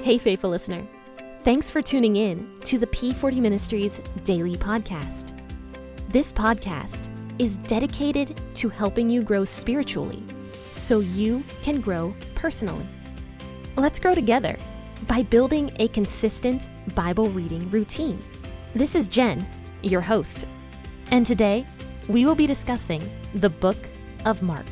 Hey, faithful listener. Thanks for tuning in to the P40 Ministries Daily Podcast. This podcast is dedicated to helping you grow spiritually so you can grow personally. Let's grow together by building a consistent Bible reading routine. This is Jen, your host, and today we will be discussing the book of Mark.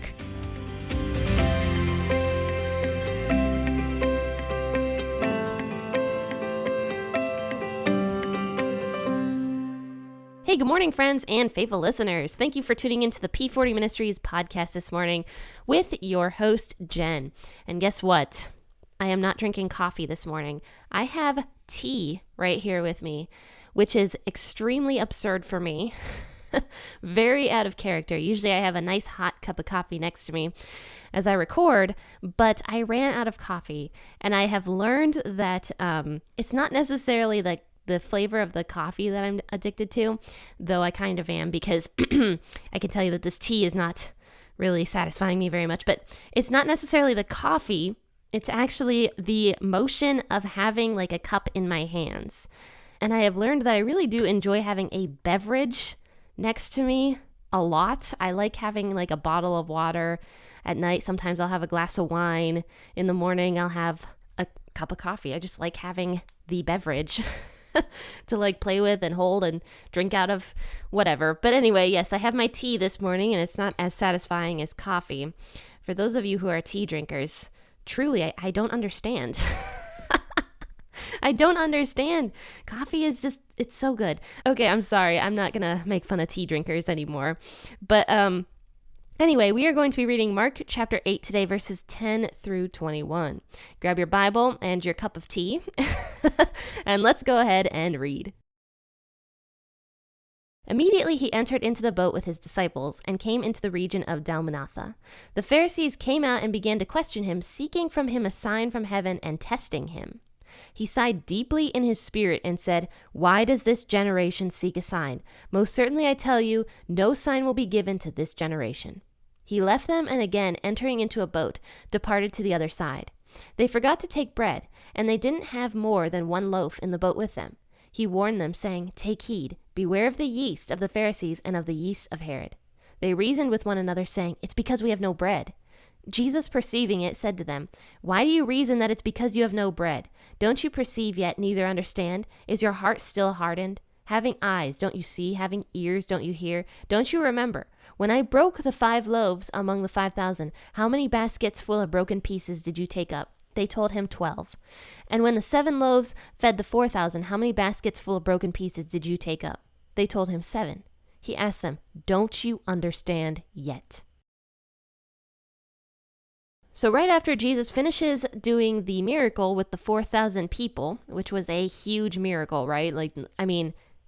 Hey, good morning, friends and faithful listeners. Thank you for tuning into the P40 Ministries podcast this morning with your host, Jen. And guess what? I am not drinking coffee this morning. I have tea right here with me, which is extremely absurd for me. Very out of character. Usually I have a nice hot cup of coffee next to me as I record, but I ran out of coffee. And I have learned that it's not necessarily the flavor of the coffee that I'm addicted to, though I kind of am, because I can tell you that this tea is not really satisfying me very much, but it's not necessarily the coffee. It's actually the motion of having like a cup in my hands. And I have learned that I really do enjoy having a beverage next to me a lot. I like having like a bottle of water at night. Sometimes I'll have a glass of wine. In the morning, I'll have a cup of coffee. I just like having the beverage to like play with and hold and drink out of, whatever. But anyway, yes, I have my tea this morning and it's not as satisfying as coffee. For those of you who are tea drinkers, truly, I don't understand. I don't understand. Coffee is just, it's so good. Okay, I'm sorry. I'm not going to make fun of tea drinkers anymore. But anyway, we are going to be reading Mark chapter 8 today, verses 10 through 21. Grab your Bible and your cup of tea, and let's go ahead and read. Immediately he entered into the boat with his disciples and came into the region of Dalmanutha. The Pharisees came out and began to question him, seeking from him a sign from heaven and testing him. He sighed deeply in his spirit and said, "Why does this generation seek a sign? Most certainly I tell you, no sign will be given to this generation." He left them and again, entering into a boat, departed to the other side. They forgot to take bread, and they didn't have more than one loaf in the boat with them. He warned them, saying, "Take heed, beware of the yeast of the Pharisees and of the yeast of Herod." They reasoned with one another, saying, "It's because we have no bread." Jesus, perceiving it, said to them, "Why do you reason that it's because you have no bread? Don't you perceive yet, neither understand? Is your heart still hardened? Having eyes, don't you see? Having ears, don't you hear? Don't you remember? When I broke the 5 loaves among the 5,000, how many baskets full of broken pieces did you take up?" They told him 12. "And when the 7 loaves fed the 4,000, how many baskets full of broken pieces did you take up?" They told him 7. He asked them, "Don't you understand yet?" So right after Jesus finishes doing the miracle with the 4,000 people, which was a huge miracle, right?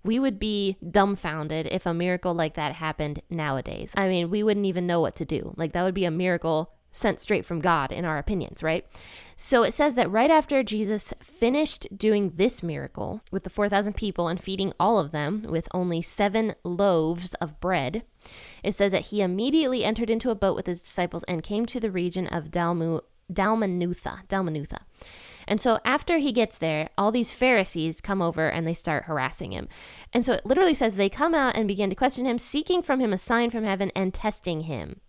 We would be dumbfounded if a miracle like that happened nowadays. We wouldn't even know what to do. That would be a miracle sent straight from God in our opinions, right? So it says that right after Jesus finished doing this miracle with the 4,000 people and feeding all of them with only 7 loaves of bread, it says that he immediately entered into a boat with his disciples and came to the region of Dalmanutha. And so after he gets there, all these Pharisees come over and they start harassing him. And so it literally says they come out and begin to question him, seeking from him a sign from heaven and testing him.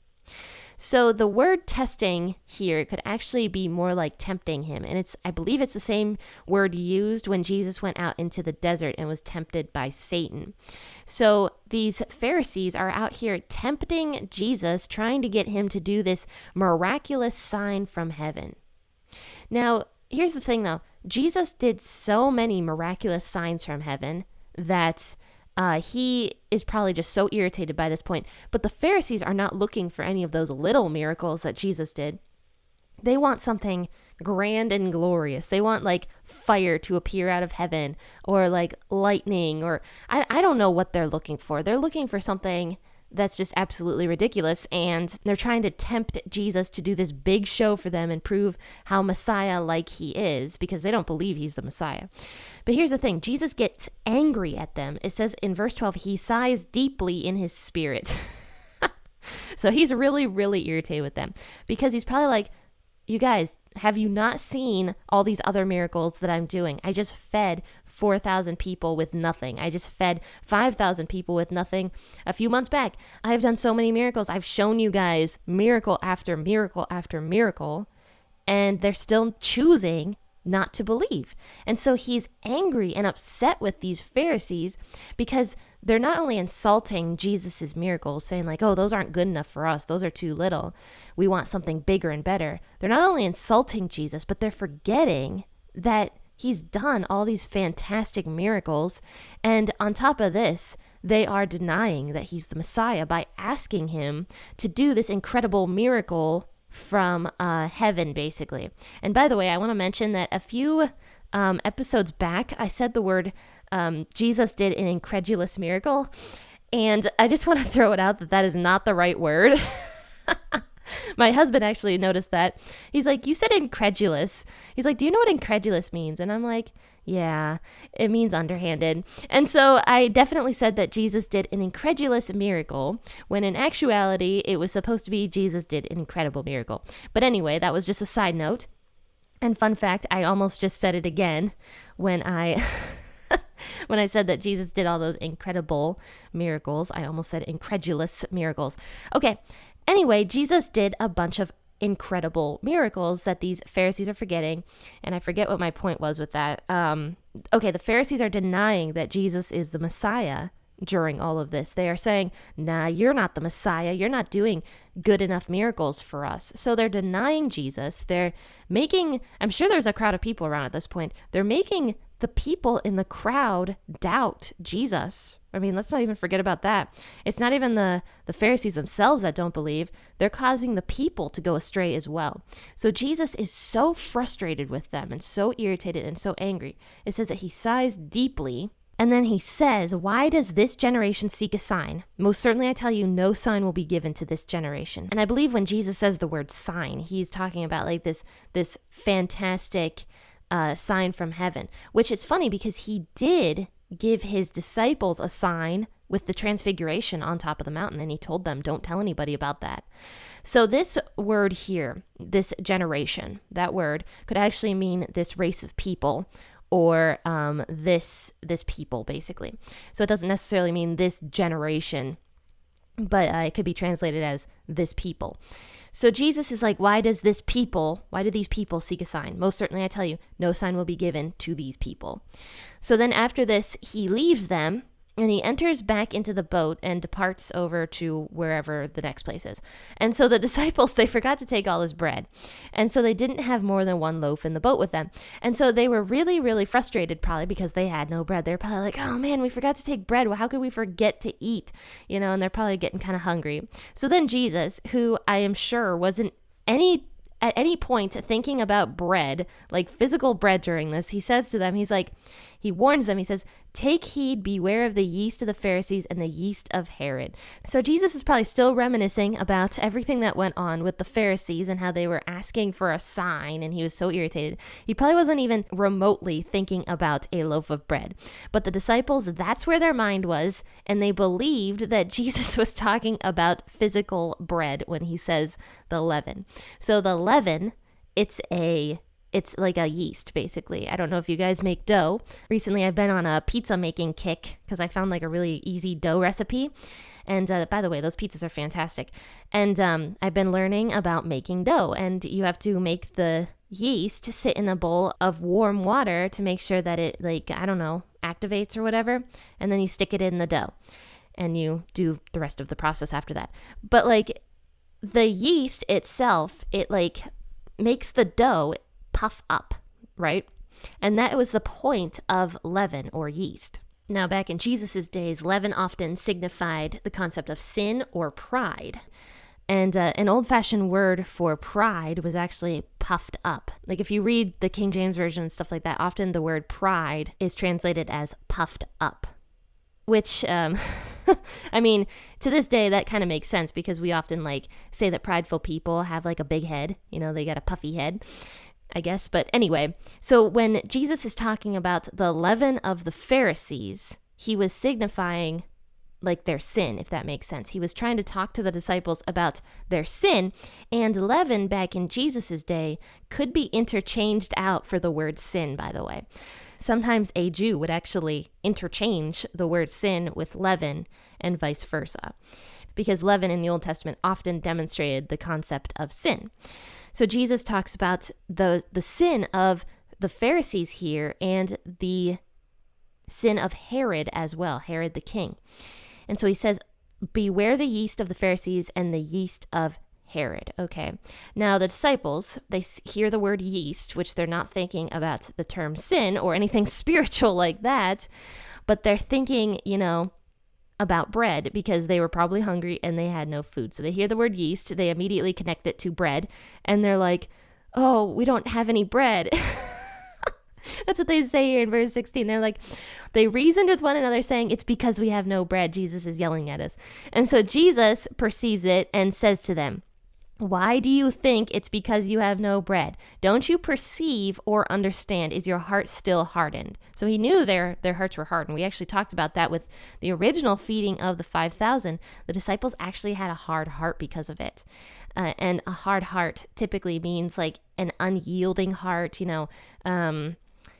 So the word testing here could actually be more like tempting him. And I believe it's the same word used when Jesus went out into the desert and was tempted by Satan. So these Pharisees are out here tempting Jesus, trying to get him to do this miraculous sign from heaven. Now, here's the thing though. Jesus did so many miraculous signs from heaven that he is probably just so irritated by this point. But the Pharisees are not looking for any of those little miracles that Jesus did. They want something grand and glorious. They want fire to appear out of heaven or lightning or I don't know what they're looking for. They're looking for something that's just absolutely ridiculous, and they're trying to tempt Jesus to do this big show for them and prove how Messiah-like he is, because they don't believe he's the Messiah. But here's the thing, Jesus gets angry at them. It says in verse 12, he sighs deeply in his spirit. So he's really, really irritated with them, because he's probably like, You guys, have you not seen all these other miracles that I'm doing? I just fed 4,000 people with nothing. I just fed 5,000 people with nothing a few months back. I've done so many miracles. I've shown you guys miracle after miracle after miracle, and they're still choosing not to believe. And so he's angry and upset with these Pharisees because they're not only insulting Jesus's miracles, saying like, oh, those aren't good enough for us. Those are too little. We want something bigger and better. They're not only insulting Jesus, but they're forgetting that he's done all these fantastic miracles. And on top of this, they are denying that he's the Messiah by asking him to do this incredible miracle from heaven, basically. And by the way, I want to mention that a few episodes back, I said the word Jesus did an incredulous miracle. And I just want to throw it out that that is not the right word. My husband actually noticed that. He's like, you said incredulous. He's like, do you know what incredulous means? And I'm like, yeah, it means underhanded. And so I definitely said that Jesus did an incredulous miracle, when in actuality, it was supposed to be Jesus did an incredible miracle. But anyway, that was just a side note. And fun fact, I almost just said it again when I when I said that Jesus did all those incredible miracles. I almost said incredulous miracles. Okay. Anyway, Jesus did a bunch of incredible miracles that these Pharisees are forgetting. And I forget what my point was with that. Okay, the Pharisees are denying that Jesus is the Messiah during all of this. They are saying, nah, you're not the Messiah. You're not doing good enough miracles for us. So they're denying Jesus. They're making, I'm sure there's a crowd of people around at this point. They're making the people in the crowd doubt Jesus. I mean, let's not even forget about that. It's not even the Pharisees themselves that don't believe. They're causing the people to go astray as well. So Jesus is so frustrated with them and so irritated and so angry. It says that he sighs deeply. And then he says, why does this generation seek a sign? Most certainly I tell you, no sign will be given to this generation. And I believe when Jesus says the word sign, he's talking about like this fantastic sign from heaven, which is funny because he did give his disciples a sign with the transfiguration on top of the mountain, and he told them, don't tell anybody about that. So this word here, this generation, that word could actually mean this race of people, or this people, basically. So it doesn't necessarily mean this generation, but it could be translated as this people. So Jesus is like, why do these people seek a sign? Most certainly I tell you, no sign will be given to these people. So then after this, he leaves them, and he enters back into the boat and departs over to wherever the next place is. And so the disciples, they forgot to take all his bread. And so they didn't have more than one loaf in the boat with them. And so they were really, really frustrated, probably because they had no bread. They're probably like, oh man, we forgot to take bread. Well, how could we forget to eat? And they're probably getting kind of hungry. So then Jesus, who I am sure wasn't at any point thinking about bread, like physical bread during this, he says to them, he warns them, he says, take heed, beware of the yeast of the Pharisees and the yeast of Herod. So Jesus is probably still reminiscing about everything that went on with the Pharisees and how they were asking for a sign, and he was so irritated. He probably wasn't even remotely thinking about a loaf of bread. But the disciples, that's where their mind was, and they believed that Jesus was talking about physical bread when he says the leaven. So the leaven, it's like a yeast, basically. I don't know if you guys make dough. Recently, I've been on a pizza making kick because I found like a really easy dough recipe. And by the way, those pizzas are fantastic. And I've been learning about making dough. And you have to make the yeast sit in a bowl of warm water to make sure that it, activates or whatever. And then you stick it in the dough. And you do the rest of the process after that. But like the yeast itself, it like makes the dough puff up, right? And that was the point of leaven or yeast. Now, back in Jesus's days, leaven often signified the concept of sin or pride. And an old-fashioned word for pride was actually puffed up. Like if you read the King James Version and stuff like that, often the word pride is translated as puffed up. Which, I mean, to this day, that kind of makes sense because we often say that prideful people have like a big head. They got a puffy head, I guess. But anyway, so when Jesus is talking about the leaven of the Pharisees, he was signifying like their sin, if that makes sense. He was trying to talk to the disciples about their sin, and leaven back in Jesus's day could be interchanged out for the word sin, by the way. Sometimes a Jew would actually interchange the word sin with leaven and vice versa, because leaven in the Old Testament often demonstrated the concept of sin. So Jesus talks about the sin of the Pharisees here and the sin of Herod as well, Herod the king. And so he says, beware the yeast of the Pharisees and the yeast of Herod. Okay. Now the disciples, they hear the word yeast, which they're not thinking about the term sin or anything spiritual like that, but they're thinking, about bread because they were probably hungry and they had no food. So they hear the word yeast, they immediately connect it to bread, and they're like, oh, we don't have any bread. That's what they say here in verse 16. They're like, they reasoned with one another saying, it's because we have no bread. Jesus is yelling at us. And so Jesus perceives it and says to them, why do you think it's because you have no bread? Don't you perceive or understand? Is your heart still hardened? So he knew their hearts were hardened. We actually talked about that with the original feeding of the 5,000. The disciples actually had a hard heart because of it. And a hard heart typically means like an unyielding heart,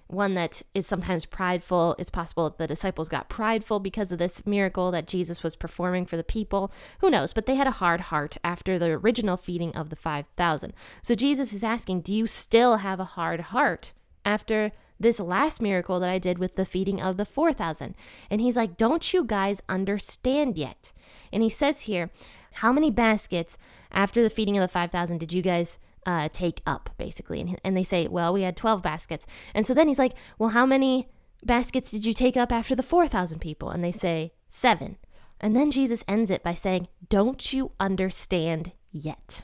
one that is sometimes prideful. It's possible that the disciples got prideful because of this miracle that Jesus was performing for the people. Who knows? But they had a hard heart after the original feeding of the 5,000. So Jesus is asking, do you still have a hard heart after this last miracle that I did with the feeding of the 4,000? And he's like, don't you guys understand yet? And he says here, how many baskets after the feeding of the 5,000 did you guys take up, basically? And they say, well, we had 12 baskets. And so then he's like, well, how many baskets did you take up after the 4,000 people? And they say 7. And then Jesus ends it by saying, don't you understand yet?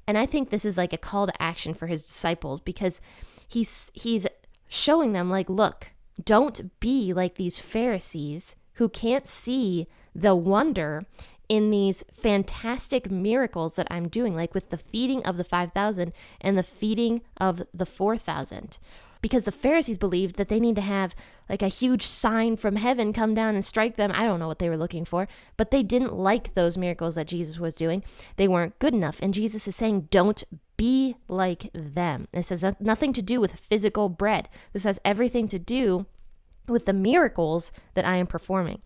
And I think this is like a call to action for his disciples, because he's showing them like, look, don't be like these Pharisees who can't see the wonder in these fantastic miracles that I'm doing, like with the feeding of the 5,000 and the feeding of the 4,000. Because the Pharisees believed that they need to have like a huge sign from heaven come down and strike them. I don't know what they were looking for, but they didn't like those miracles that Jesus was doing. They weren't good enough. And Jesus is saying, don't be like them. This has nothing to do with physical bread. This has everything to do with the miracles that I am performing.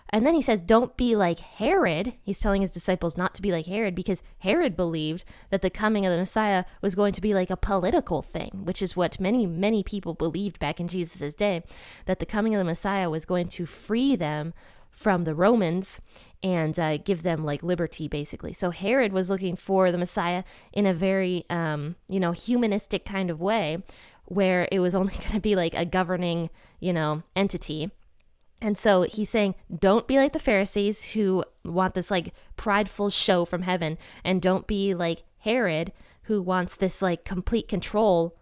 And then he says, don't be like Herod. He's telling his disciples not to be like Herod, because Herod believed that the coming of the Messiah was going to be like a political thing, which is what many, many people believed back in Jesus' day, that the coming of the Messiah was going to free them from the Romans and give them like liberty, basically. So Herod was looking for the Messiah in a very, humanistic kind of way, where it was only going to be like a governing, entity. And so he's saying, don't be like the Pharisees who want this like prideful show from heaven, and don't be like Herod who wants this like complete control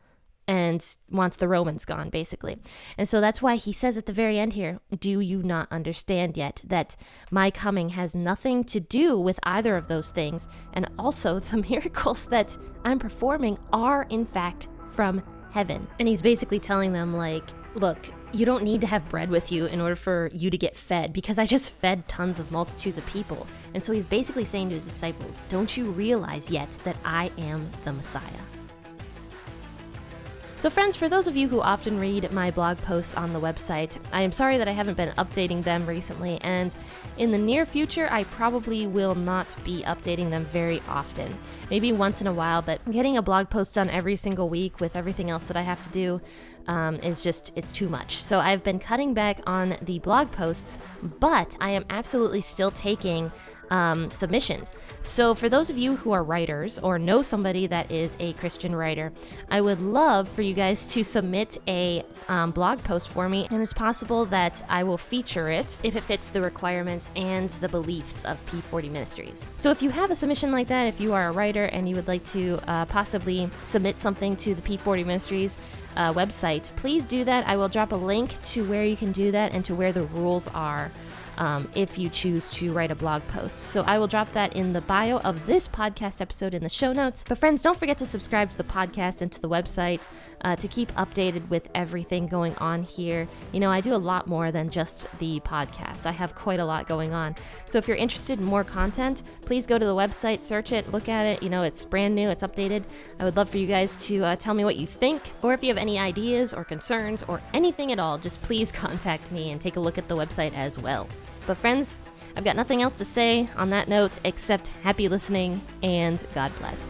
and wants the Romans gone, basically. And so that's why he says at the very end here, do you not understand yet that my coming has nothing to do with either of those things? And also the miracles that I'm performing are in fact from heaven. And he's basically telling them like, look, you don't need to have bread with you in order for you to get fed, because I just fed tons of multitudes of people. And so he's basically saying to his disciples, don't you realize yet that I am the Messiah? So friends, for those of you who often read my blog posts on the website, I am sorry that I haven't been updating them recently, and in the near future, I probably will not be updating them very often. Maybe once in a while, but getting a blog post done every single week with everything else that I have to do it's too much. So I've been cutting back on the blog posts, but I am absolutely still taking submissions. So for those of you who are writers or know somebody that is a Christian writer, I would love for you guys to submit a blog post for me, and it's possible that I will feature it if it fits the requirements and the beliefs of P40 Ministries. So if you have a submission like that, if you are a writer and you would like to possibly submit something to the P40 Ministries website, please do that. I will drop a link to where you can do that and to where the rules are if you choose to write a blog post. So I will drop that in the bio of this podcast episode in the show notes. But friends, don't forget to subscribe to the podcast and to the website to keep updated with everything going on here. I do a lot more than just the podcast. I have quite a lot going on. So if you're interested in more content, please go to the website, search it, look at it. It's brand new, it's updated. I would love for you guys to tell me what you think, or if you have any ideas or concerns or anything at all, just please contact me and take a look at the website as well. But friends, I've got nothing else to say on that note except happy listening and God bless.